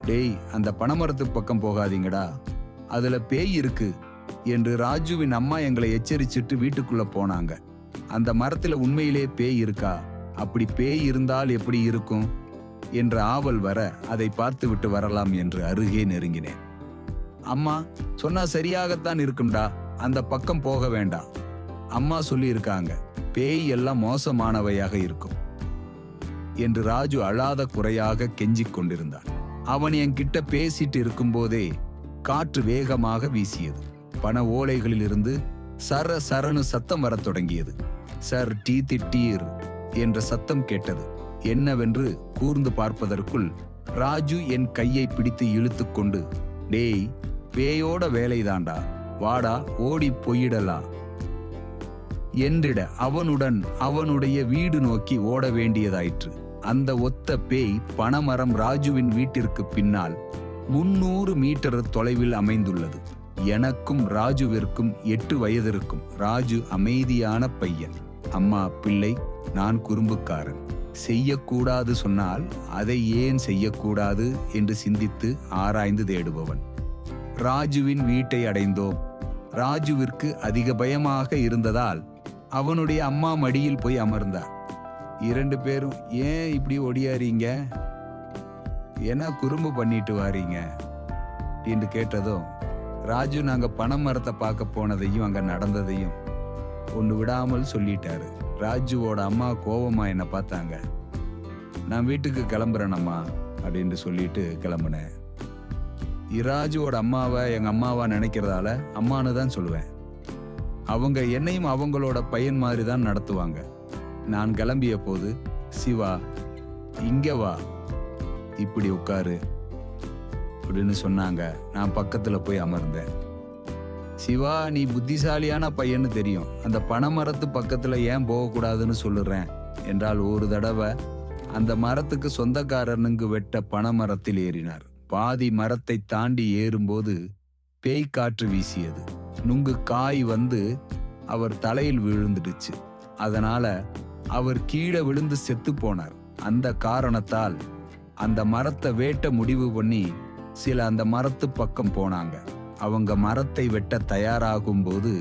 டேய், அந்த பனைமரத்து பக்கம் போகாதீங்கடா, அதுல பேய் இருக்கு என்று ராஜுவின் அம்மா எங்களை எச்சரிச்சிட்டு வீட்டுக்குள்ள போனாங்க. அந்த மரத்துல உண்மையிலே பேய் இருக்கா? அப்படி பேய் இருந்தால் எப்படி இருக்கும் என்ற ஆவல் வர அதை பார்த்து விட்டு வரலாம் என்று அருகே நெருங்கினேன். அம்மா சொன்னா சரியாகத்தான் இருக்கும்டா, அந்த பக்கம் போக வேண்டாம். அம்மா சொல்லி இருக்காங்க, பேய் எல்லாம் மோசமானவையாக இருக்கும் என்று ராஜு அழாத குறையாக கெஞ்சிக் கொண்டிருந்தான். அவன் என்கிட்ட பேசிட்டு இருக்கும்போதே காற்று வேகமாக வீசியது. பண ஓலைகளில் இருந்து சர சரனு சத்தம் வரத் தொடங்கியது. சர் டீ திட்டீர் என்ற சத்தம் கேட்டது. என்னவென்று கூர்ந்து பார்ப்பதற்குள் ராஜு என் கையை பிடித்து இழுத்து கொண்டு, டேய், பேயோட வேலைதாண்டா, வாடா ஓடி போயிடலாம் என்றிட அவனுடன் அவனுடைய வீடு நோக்கி ஓட வேண்டியதாயிற்று. அந்த ஒத்த பேய் பனைமரம் ராஜுவின் வீட்டிற்கு பின்னால் 300 மீட்டர் தொலைவில் அமைந்துள்ளது. எனக்கும் ராஜுவிற்கும் 8 வயது இருக்கும். ராஜு அமைதியான பையன், அம்மா பிள்ளை, நான் குறும்புக்காரன். செய்யக்கூடாது சொன்னால் அதை ஏன் செய்யக்கூடாது என்று சிந்தித்து ஆராய்ந்து தேடுபவன். ராஜுவின் வீட்டை அடைந்தோம். ராஜுவிற்கு அதிக பயமாக இருந்ததால் அவனுடைய அம்மா மடியில் போய் அமர்ந்தார். 2 பேரும் ஏன் இப்படி ஒடியாறீங்க, என்ன குறும்பு பண்ணிட்டு வாரீங்க என்று கேட்டதும் ராஜு நாங்க பனைமரத்தை பார்க்க போனதையும் அங்க நடந்ததையும் ஒன்று விடாமல் சொல்லிட்டாரு. ராஜுவோட அம்மா கோவமா என்ன பார்த்தாங்க. நான் வீட்டுக்கு கிளம்புறேனம்மா அப்படின்னு சொல்லிட்டு கிளம்புனேன். ராஜுவோட அம்மாவை எங்க அம்மாவா நினைக்கிறதால அம்மானு தான் சொல்லுவேன். அவங்க என்னையும் அவங்களோட பையன் மாதிரி தான் நடத்துவாங்க. நான் கிளம்பிய போது, சிவா இங்க வா, இப்படி உட்காரு அப்படின்னு சொன்னாங்க. நான் பக்கத்துல போய் அமர்ந்தேன். சிவா, நீ புத்திசாலியான பையன்னு தெரியும், அந்த பனைமரத்து பக்கத்துல ஏன் போகக்கூடாதுன்னு சொல்லுறேன் என்றால் ஒரு தடவை அந்த மரத்துக்கு சொந்தக்காரனுக்கு வெட்ட பனைமரத்தில் ஏறினார். பாதி மரத்தை தாண்டி ஏறும்போது பேய் காற்று வீசியது. நுங்கு காய் வந்து அவர் தலையில் விழுந்துடுச்சு. அதனால அவர் கீழே விழுந்து செத்து போனார். அந்த காரணத்தால் அந்த மரத்தை வேட்ட முடிவு பண்ணி சில அந்த மரத்து பக்கம் போனாங்க. அவங்க மரத்தை வெட்ட தயாராகும் போது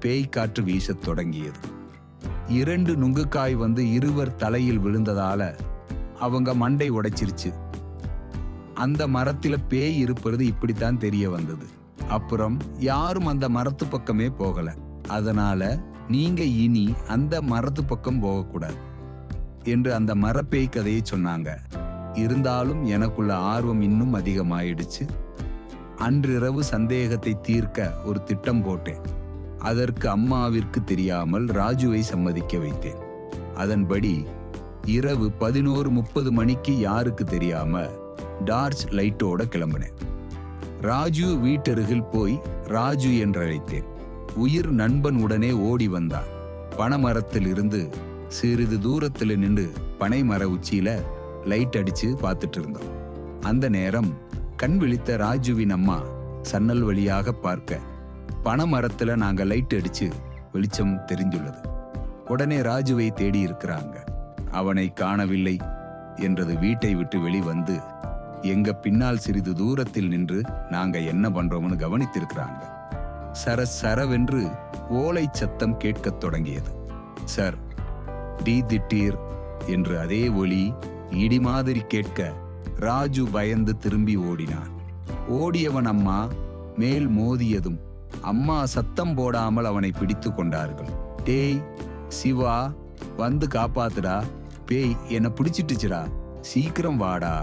பேய் காற்று வீசத் தொடங்கியது. 2 நுங்குக்காய் வந்து இருவர் தலையில் விழுந்ததால அவங்க மண்டை உடைச்சிருச்சு. அந்த மரத்தில பேய் இருப்பது இப்படித்தான் தெரிய வந்தது. அப்புறம் யாரும் அந்த மரத்து பக்கமே போகல. அதனால நீங்க இனி அந்த மரத்து பக்கம் போகக்கூடாது என்று அந்த மரப்பேய் கதையை சொன்னாங்க. இருந்தாலும் எனக்குள்ள ஆர்வம் இன்னும் அதிகமாயிடுச்சு. அன்றிரவு சந்தேகத்தை தீர்க்க ஒரு திட்டம் போட்டேன். அதற்கு அம்மாவிற்கு தெரியாமல் ராஜுவை சம்மதிக்க வைத்தேன். அதன்படி இரவு 11:30 மணிக்கு யாருக்கு தெரியாம டார்ச் லைட்டோட கிளம்பினேன். ராஜு வீட்டருகில் போய் ராஜு என்றழைத்தேன். உயிர் நண்பன் உடனே ஓடி வந்தான். பனைமரத்தில் இருந்து சிறிது தூரத்தில் நின்று பனை மர உச்சியில லைட் அடிச்சு பார்த்துட்டு இருந்தோம். அந்த நேரம் கண் விழித்த ராஜுவின் அம்மா சன்னல் வழியாக பார்க்க பனைமரத்துல நாங்க லைட் அடிச்சு வெளிச்சம் தெரிந்துள்ளது. உடனே ராஜுவை தேடி இருக்கிறாங்க. அவனை காணவில்லை என்றது வீட்டை விட்டு வெளிவந்து எங்க பின்னால் சிறிது தூரத்தில் நின்று நாங்க என்ன பண்றோம்னு கவனித்திருக்கிறாங்க. சர சரவென்று ஓலை சத்தம் கேட்கத் தொடங்கியது. சார் டீ திட்டீர் என்று அதே ஒலி இடி மாதிரி கேட்க ராஜு பயந்து திரும்பி ஓடினான். ஓடியவன் அம்மா மேல் மோதியதும் அம்மா சத்தம் போடாமல் அவனை பிடித்து கொண்டார்கள். டேய் சிவா, வந்து காப்பாத்துடா, பேய் என்ன பிடிச்சிட்டுச்சுடா, சீக்கிரம் வாடா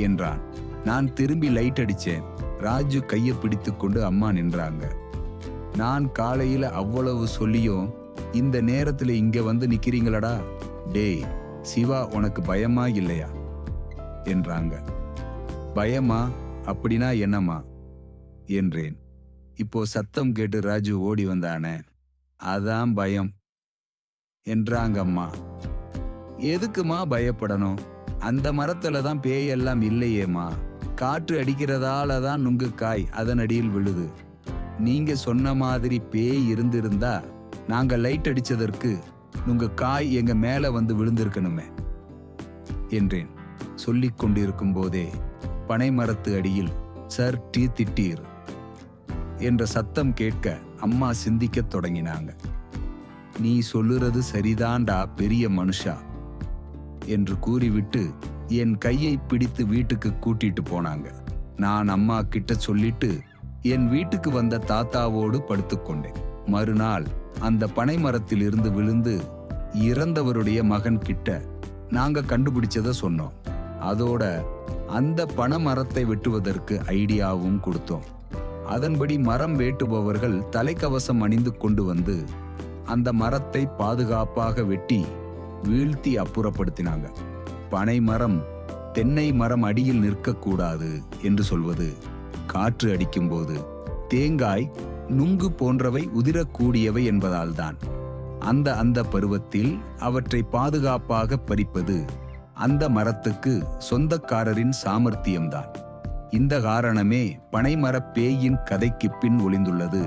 என்றான். நான் திரும்பி லைட் அடிச்சேன். ராஜு கையை பிடித்து கொண்டு அம்மா நின்றாங்க. நான் காலையில அவ்வளவு சொல்லியும் இந்த நேரத்துல இங்க வந்து நிக்கிறீங்களடா, டேய் சிவா, உனக்கு பயமா இல்லையா என்றாங்க. பயமா? அப்படின்னா என்னம்மா என்றேன். இப்போ சத்தம் கேட்டு ராஜு ஓடி வந்தானே, அதான் பயம் என்றாங்க அம்மா. எதுக்குமா பயப்படணும்? அந்த மரத்துல தான் பேயெல்லாம் இல்லையேம்மா, காற்று அடிக்கிறதால தான் நுங்கு காய் அதன் அடியில் விழுது. நீங்க சொன்ன மாதிரி பேய் இருந்திருந்தா நாங்க லைட் அடிச்சதற்கு நுங்க காய் எங்க மேல வந்து விழுந்திருக்கணுமே என்றேன். சொல்லிக் கொண்டிருக்கும் போதே பனை மரத்து அடியில் சர் டீ திட்டீர் என்ற சத்தம் கேட்க அம்மா சிந்திக்கத் தொடங்கினாங்க. நீ சொல்லுறது சரிதான்டா பெரிய மனுஷா என்று கூறிவிட்டு என் கையை பிடித்து வீட்டுக்கு கூட்டிட்டு போனாங்க. நான் அம்மா கிட்ட சொல்லிட்டு என் வீட்டுக்கு வந்த தாத்தாவோடு படுத்துக்கொண்டேன். மறுநாள் அந்த பனை மரத்திலிருந்து விழுந்து இறந்தவருடைய மகன் கிட்ட நாங்க கண்டுபிடிச்சத சொன்னோம். அதோட அந்த பனை மரத்தை வெட்டுவதற்கு ஐடியாவும் கொடுத்தோம். அதன்படி மரம் வெட்டுபவர்கள் தலைக்கவசம் அணிந்து கொண்டு வந்து அந்த மரத்தை பாதுகாப்பாக வெட்டி வீழ்த்தி அப்புறப்படுத்தினாங்க. பனை மரம் தென்னை மரம் அடியில் நிற்கக்கூடாது என்று சொல்வது காற்று அடிக்கும்போது தேங்காய் நுங்கு போன்றவை உதிரக்கூடியவை என்பதால்தான். அந்த பருவத்தில் அவற்றை பாதுகாப்பாக பறிப்பது அந்த மரத்துக்கு சொந்தக்காரரின் சாமர்த்தியம்தான். இந்த காரணமே பனைமரப் பேயின் கதைக்கு பின் ஒளிந்துள்ளது.